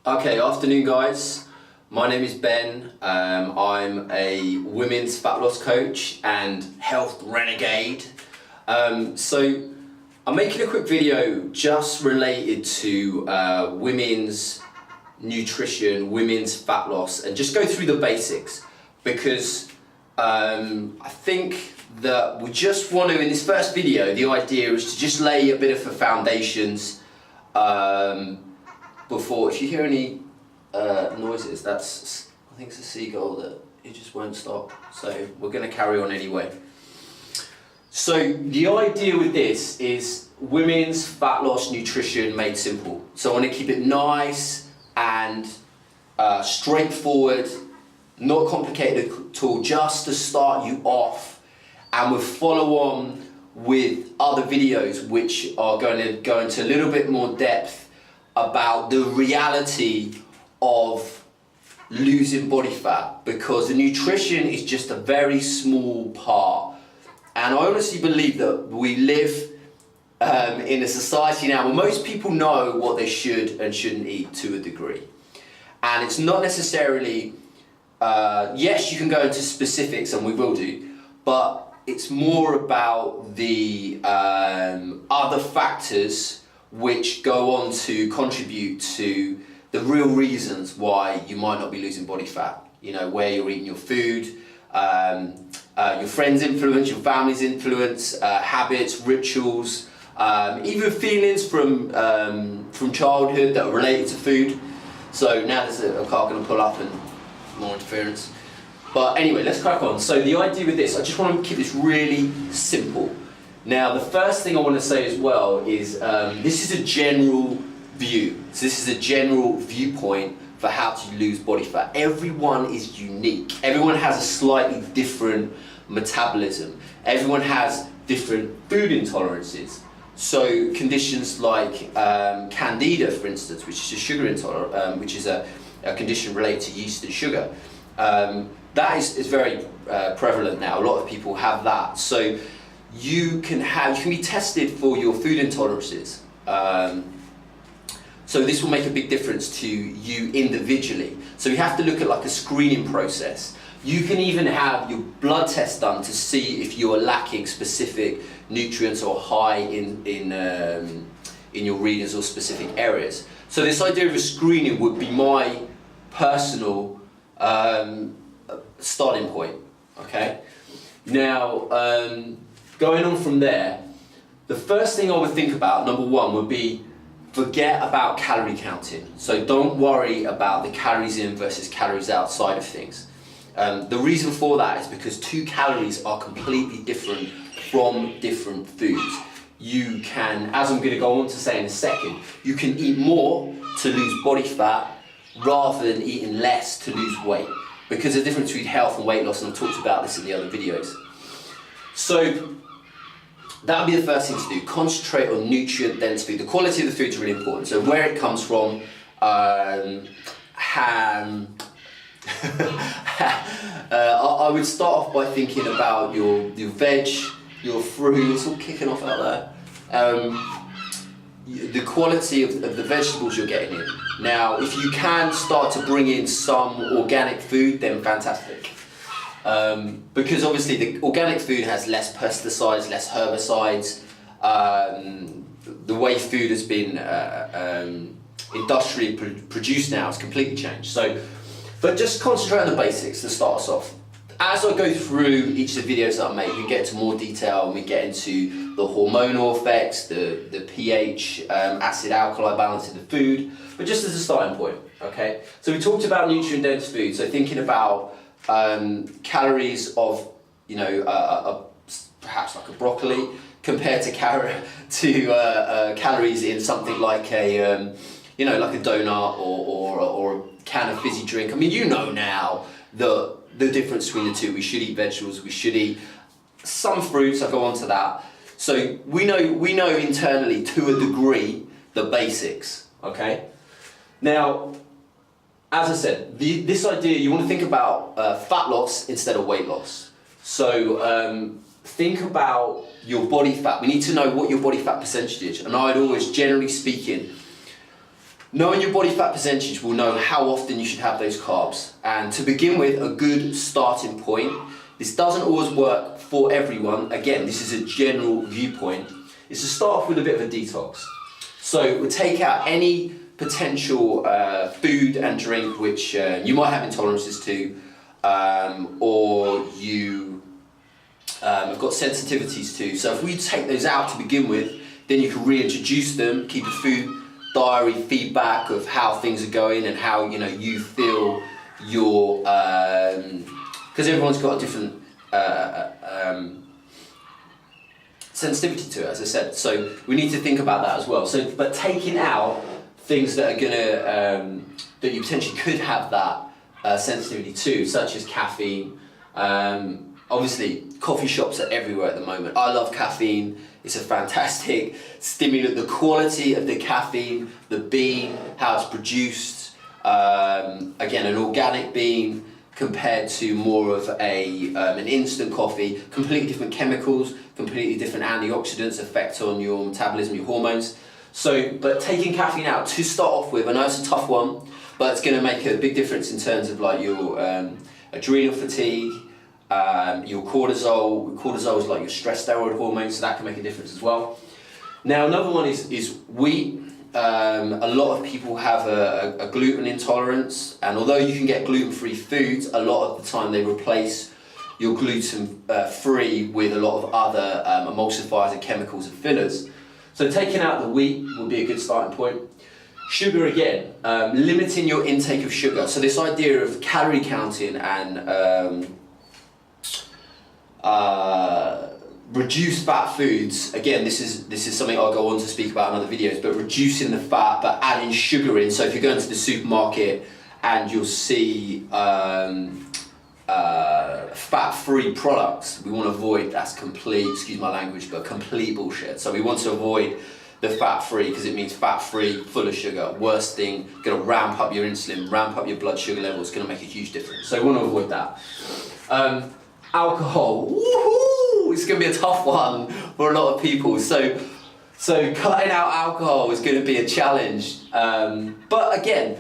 Okay, afternoon guys. My name is Ben. I'm a women's fat loss coach and health renegade. So I'm making a quick video just related to women's nutrition, women's fat loss, and just go through the basics because I think that we just want to, in this first video, the idea is to just lay a bit of the foundations before, if you hear any noises, that's, I think it's a seagull that it just won't stop. So we're going to carry on anyway. So the idea with this is women's fat loss nutrition made simple. So I want to keep it nice and straightforward, not complicated at all, just to start you off, and we'll follow on with other videos which are going to go into a little bit more depth about the reality of losing body fat, because the nutrition is just a very small part. And I honestly believe that we live in a society now where most people know what they should and shouldn't eat to a degree. And it's not necessarily, yes, you can go into specifics, and we will do, but it's more about the other factors which go on to contribute to the real reasons why you might not be losing body fat. You know, where you're eating your food, your friends' influence, your family's influence, habits, rituals, even feelings from childhood that are related to food. So now there's a car going to pull up and more interference. But anyway, let's crack on. So the idea with this, I just want to keep this really simple. Now, the first thing I want to say as well is this is a general view. So this is a general viewpoint for how to lose body fat. Everyone is unique. Everyone has a slightly different metabolism. Everyone has different food intolerances. So conditions like candida, for instance, which is a sugar intolerance, which is a condition related to yeast and sugar. That is very prevalent now. A lot of people have that. So you can be tested for your food intolerances. So this will make a big difference to you individually. So you have to look at like a screening process. You can even have your blood test done to see if you are lacking specific nutrients or high in your readings or specific areas. So this idea of a screening would be my personal starting point. Okay. Now, going on from there, the first thing I would think about, number one, would be forget about calorie counting. So don't worry about the calories in versus calories outside of things. The reason for that is because 2 calories are completely different from different foods. You can, as I'm going to go on to say in a second, you can eat more to lose body fat rather than eating less to lose weight, because the difference between health and weight loss, and I've talked about this in the other videos. So that would be the first thing to do, concentrate on nutrient-dense food. The quality of the food is really important. So where it comes from, ham. I would start off by thinking about your veg, your fruit. It's all kicking off out there. The quality of the vegetables you're getting in. Now, if you can start to bring in some organic food, then fantastic. Because obviously the organic food has less pesticides, less herbicides. The way food has been industrially produced now has completely changed. So, but just concentrate on the basics to start us off. As I go through each of the videos that I make, we get into more detail and we get into the hormonal effects, the pH, acid-alkali balance in the food, but just as a starting point, okay? So we talked about nutrient-dense food, so thinking about calories of, you know, perhaps like a broccoli compared to calories in something like a, you know, like a donut or a can of fizzy drink. I mean, you know now the difference between the two. We should eat vegetables, we should eat some fruits, I'll go on to that. So we know internally to a degree the basics, okay? Now, as I said, this idea, you want to think about fat loss instead of weight loss. So think about your body fat. We need to know what your body fat percentage is. And I'd always, generally speaking, Knowing your body fat percentage will know how often you should have those carbs. And to begin with, a good starting point, this doesn't always work for everyone. Again, this is a general viewpoint, is to start off with a bit of a detox. So we'll take out any potential food and drink which you might have intolerances to, or you have got sensitivities to. So if we take those out to begin with, then you can reintroduce them, keep a food diary feedback of how things are going and how you feel your, because everyone's got a different sensitivity to it, as I said. So we need to think about that as well. So, but taking out things that are gonna that you potentially could have that sensitivity to, such as caffeine. Obviously, coffee shops are everywhere at the moment. I love caffeine. It's a fantastic stimulant. The quality of the caffeine, the bean, how it's produced. Again, an organic bean compared to more of an instant coffee. Completely different chemicals, completely different antioxidants effect on your metabolism, your hormones. So, but taking caffeine out to start off with, I know it's a tough one, but it's going to make a big difference in terms of like your adrenal fatigue, your cortisol. Cortisol is like your stress steroid hormone, so that can make a difference as well. Now, another one is wheat. A lot of people have a gluten intolerance, and although you can get gluten-free foods, a lot of the time they replace your gluten-free with a lot of other emulsifiers and chemicals and fillers. So taking out the wheat would be a good starting point. Sugar again, limiting your intake of sugar. So this idea of calorie counting and reduce fat foods, again, this is something I'll go on to speak about in other videos, but reducing the fat but adding sugar in. So if you're going to the supermarket and you'll see fat-free products, we want to avoid, that's complete, excuse my language, but complete bullshit. So we want to avoid the fat-free because it means fat-free, full of sugar. Worst thing, going to ramp up your insulin, ramp up your blood sugar levels, going to make a huge difference. So we want to avoid that. Alcohol, woohoo! It's going to be a tough one for a lot of people. So cutting out alcohol is going to be a challenge. But again,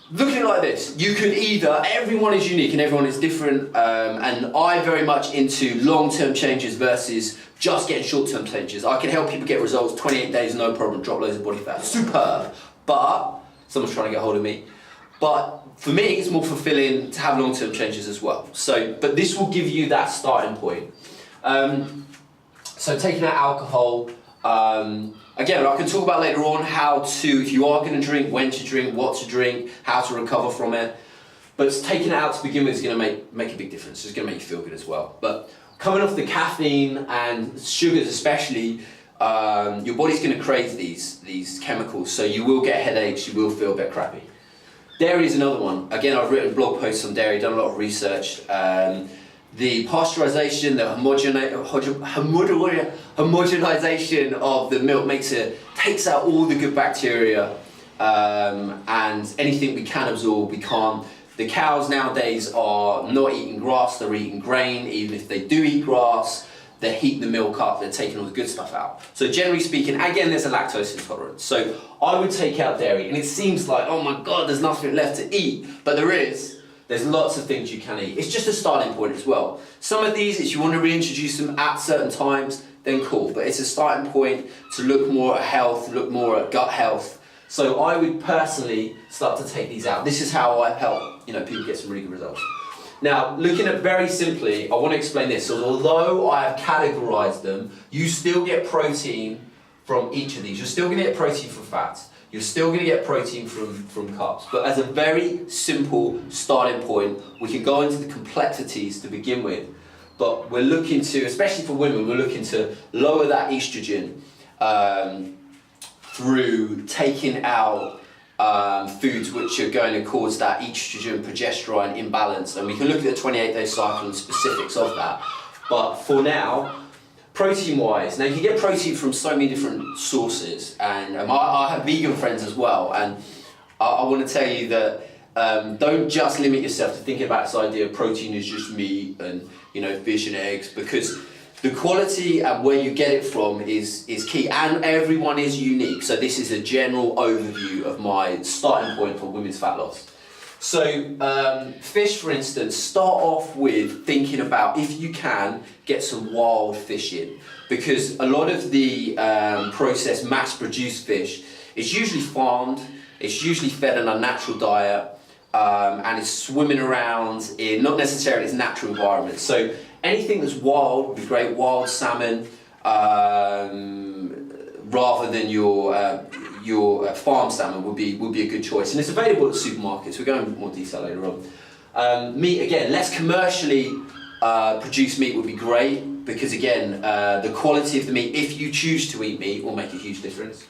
looking like this, you could either, everyone is unique and everyone is different, and I'm very much into long-term changes versus just getting short-term changes. I can help people get results, 28 days, no problem, drop loads of body fat, superb. But, someone's trying to get hold of me. But for me, it's more fulfilling to have long-term changes as well. So, but this will give you that starting point. So taking out alcohol, again, I can talk about later on how to, if you are going to drink, when to drink, what to drink, how to recover from it. But taking it out to begin with is going to make a big difference. It's going to make you feel good as well. But coming off the caffeine and sugars especially, your body's going to crave these chemicals. So you will get headaches, you will feel a bit crappy. Dairy is another one. Again, I've written blog posts on dairy, done a lot of research. The pasteurization, the homogenization of the milk takes out all the good bacteria, and anything we can absorb, we can't. The cows nowadays are not eating grass, they're eating grain. Even if they do eat grass, they're heating the milk up, they're taking all the good stuff out. So generally speaking, again, there's a lactose intolerance. So I would take out dairy, and it seems like, oh my God, there's nothing left to eat, but there is. There's lots of things you can eat. It's just a starting point as well. Some of these, if you want to reintroduce them at certain times, then cool. But it's a starting point to look more at health, look more at gut health. So I would personally start to take these out. This is how I help people get some really good results. Now, looking at very simply, I want to explain this. So although I have categorized them, you still get protein from each of these. You're still going to get protein from fats. You're still going to get protein from carbs. But as a very simple starting point, we can go into the complexities to begin with. But we're looking to, especially for women, we're looking to lower that estrogen through taking out foods which are going to cause that estrogen progesterone imbalance. And we can look at the 28-day cycle and specifics of that. But for now, protein-wise, now you can get protein from so many different sources, and I have vegan friends as well, and I want to tell you that don't just limit yourself to thinking about this idea of protein is just meat and fish and eggs, because the quality and where you get it from is key, and everyone is unique. So this is a general overview of my starting point for women's fat loss. So fish, for instance, start off with thinking about, if you can, get some wild fish in, because a lot of the processed, mass-produced fish is usually farmed, it's usually fed an unnatural diet, and it's swimming around in not necessarily its natural environment. So anything that's wild would be great. Wild salmon, rather than your farm salmon would be a good choice, and it's available at supermarkets. We'll go into more detail later on. Meat, again, less commercially produced meat would be great, because again, the quality of the meat, if you choose to eat meat, will make a huge difference.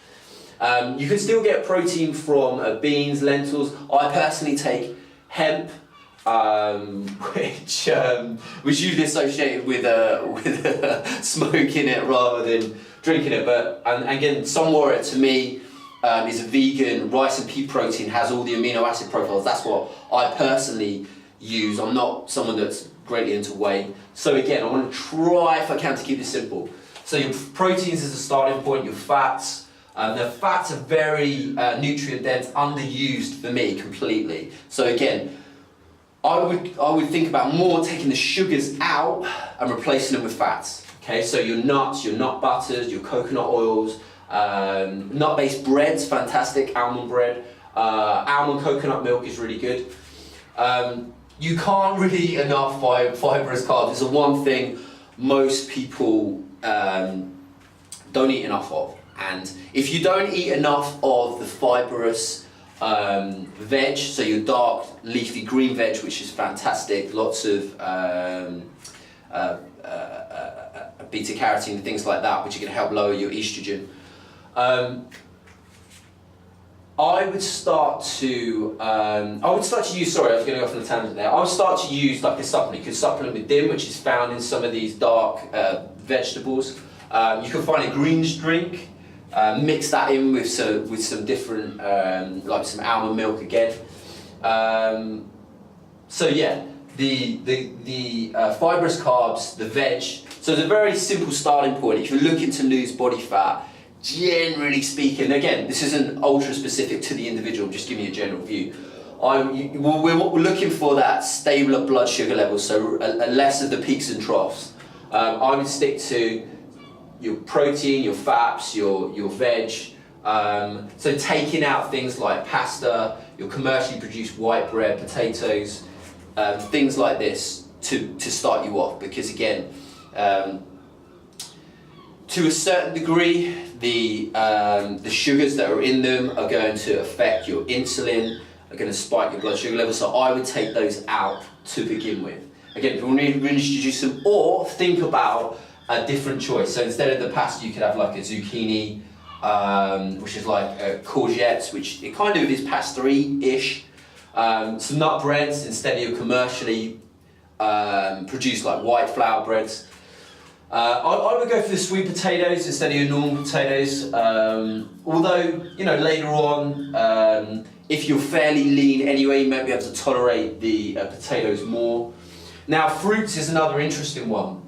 You can still get protein from beans, lentils. I personally take hemp, which was usually associated with smoking it rather than drinking it. But and again, somewhere to me is a vegan. Rice and pea protein has all the amino acid profiles. That's what I personally use. I'm not someone that's greatly into whey. So again, I want to try, if I can, to keep this simple. So your proteins is the starting point. Your fats. The fats are very nutrient dense, underused for me completely. So again, I would think about more taking the sugars out and replacing them with fats. Okay, so your nuts, your nut butters, your coconut oils, nut-based breads, fantastic, almond bread, almond coconut milk is really good. You can't really eat enough fibrous carbs. It's the one thing most people don't eat enough of. And if you don't eat enough of the fibrous veg, so your dark leafy green veg, which is fantastic, lots of beta carotene and things like that, which are going to help lower your estrogen. I would start to use, sorry, I was going to go off on a tangent there. I would start to use like a supplement. You could supplement with DIM, which is found in some of these dark vegetables. You can find a greens drink. Mix that in with some different, like some almond milk again. So yeah, the fibrous carbs, the veg. So it's a very simple starting point. If you're looking to lose body fat, generally speaking, again, this isn't ultra specific to the individual. I'm just giving you a general view. We're looking for that stable blood sugar level, so less of the peaks and troughs. I would stick to your protein, your fats, your veg. So taking out things like pasta, your commercially produced white bread, potatoes, things like this to start you off. Because again, to a certain degree, the sugars that are in them are going to affect your insulin, are going to spike your blood sugar level. So I would take those out to begin with. Again, if you want to reintroduce them, or think about a different choice. So instead of the pasta, you could have like a zucchini, which is like courgettes, which it kind of is pasta-y-ish. Some nut breads instead of your commercially produced like white flour breads. I would go for the sweet potatoes instead of your normal potatoes. Although, you know, later on, if you're fairly lean anyway, you might be able to tolerate the potatoes more. Now, fruits is another interesting one.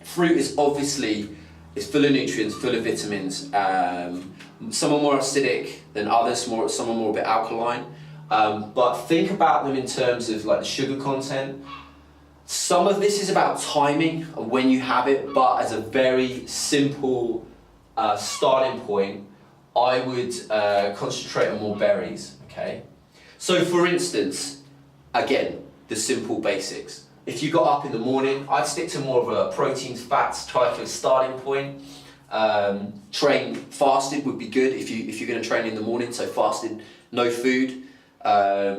Fruit is obviously, it's full of nutrients, full of vitamins. Some are more acidic than others, some are more a bit alkaline. But think about them in terms of like the sugar content. Some of this is about timing of when you have it, but as a very simple starting point, I would concentrate on more berries, okay? So for instance, again, the simple basics. If you got up in the morning, I'd stick to more of a proteins, fats type of starting point. Train fasted would be good if you're going to train in the morning, so fasted, no food. As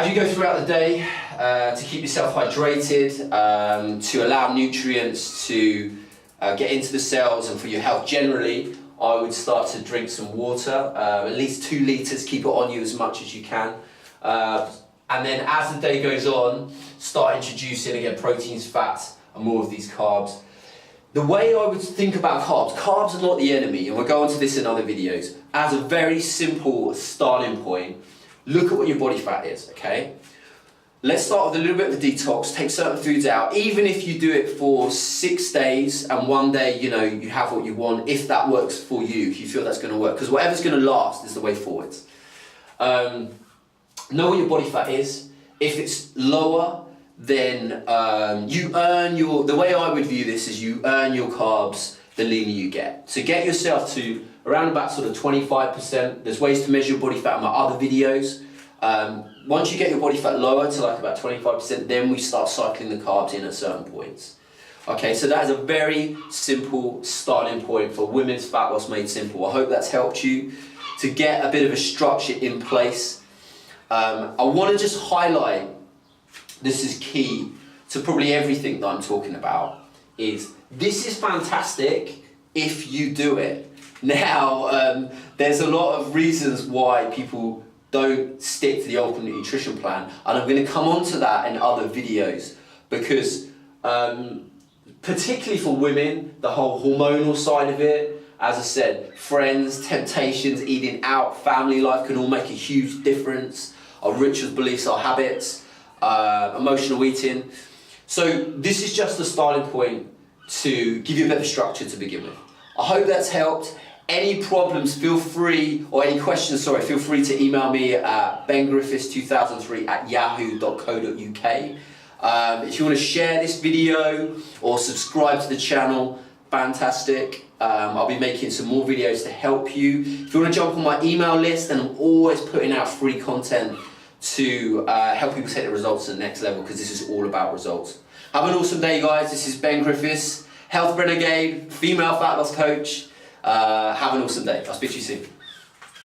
you go throughout the day, to keep yourself hydrated, to allow nutrients to get into the cells and for your health generally, I would start to drink some water, at least 2 litres, keep it on you as much as you can. And then as the day goes on, start introducing again proteins, fats, and more of these carbs. The way I would think about carbs are not the enemy, and we'll go into this in other videos. As a very simple starting point, look at what your body fat is, okay? let's start with a little bit of a detox, take certain foods out, even if you do it for 6 days and one day, you know, you have what you want, if that works for you, if you feel that's gonna work, because whatever's gonna last is the way forward. Know what your body fat is. If it's lower, then you earn the way I would view this is you earn your carbs the leaner you get. So get yourself to around about sort of 25%. There's ways to measure your body fat in my other videos. Once you get your body fat lower to like about 25%, then we start cycling the carbs in at certain points. Okay, so that is a very simple starting point for women's fat loss made simple. I hope that's helped you to get a bit of a structure in place. I want to just highlight, this is key to probably everything that I'm talking about, is this is fantastic if you do it. Now, there's a lot of reasons why people don't stick to the ultimate nutrition plan, and I'm going to come on to that in other videos, because particularly for women, the whole hormonal side of it, as I said, friends, temptations, eating out, family life can all make a huge difference. Our rituals, beliefs, our habits, emotional eating. So this is just the starting point to give you a bit of structure to begin with. I hope that's helped. Any problems, feel free, or any questions, sorry, feel free to email me at bengriffiths2003@yahoo.co.uk. If you want to share this video or subscribe to the channel, fantastic. I'll be making some more videos to help you. If you want to jump on my email list, then I'm always putting out free content to help people take the results to the next level, because this is all about results. Have an awesome day, guys. This is Ben Griffiths, Health Renegade, female fat loss coach. Have an awesome day. I'll speak to you soon.